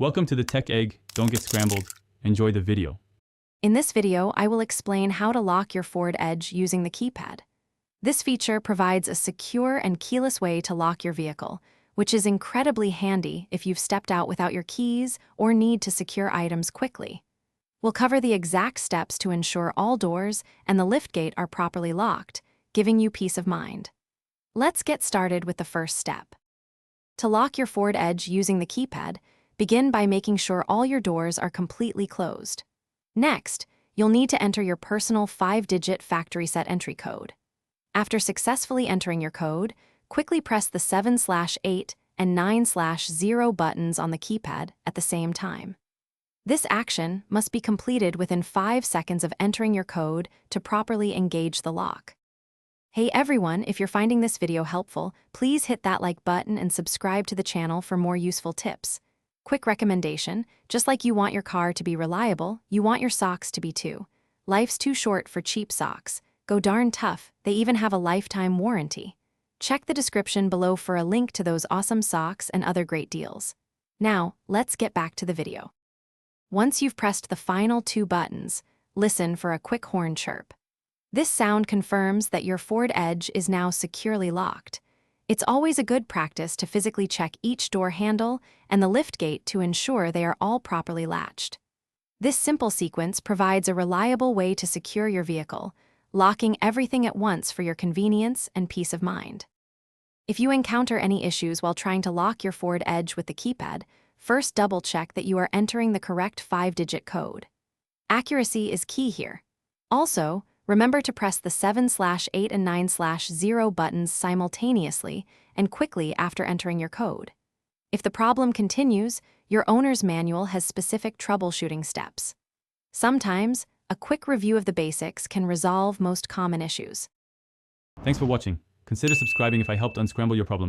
Welcome to the Tech Egg. Don't get scrambled. Enjoy the video. In this video, I will explain how to lock your Ford Edge using the keypad. This feature provides a secure and keyless way to lock your vehicle, which is incredibly handy if you've stepped out without your keys or need to secure items quickly. We'll cover the exact steps to ensure all doors and the liftgate are properly locked, giving you peace of mind. Let's get started with the first step. To lock your Ford Edge using the keypad, begin by making sure all your doors are completely closed. Next, you'll need to enter your personal 5-digit factory set entry code. After successfully entering your code, quickly press the 7/8 and 9/0 buttons on the keypad at the same time. This action must be completed within 5 seconds of entering your code to properly engage the lock. Hey everyone, if you're finding this video helpful, please hit that like button and subscribe to the channel for more useful tips. Quick recommendation, just like you want your car to be reliable, you want your socks to be too. Life's too short for cheap socks. Go darn tough, they even have a lifetime warranty. Check the description below for a link to those awesome socks and other great deals. Now, let's get back to the video. Once you've pressed the final 2 buttons, listen for a quick horn chirp. This sound confirms that your Ford Edge is now securely locked. It's always a good practice to physically check each door handle and the liftgate to ensure they are all properly latched. This simple sequence provides a reliable way to secure your vehicle, locking everything at once for your convenience and peace of mind. If you encounter any issues while trying to lock your Ford Edge with the keypad, first double-check that you are entering the correct 5-digit code. Accuracy is key here. Also, remember to press the 7/8 and 9/0 buttons simultaneously and quickly after entering your code. If the problem continues, your owner's manual has specific troubleshooting steps. Sometimes, a quick review of the basics can resolve most common issues. Thanks for watching. Consider subscribing if I helped unscramble your problems.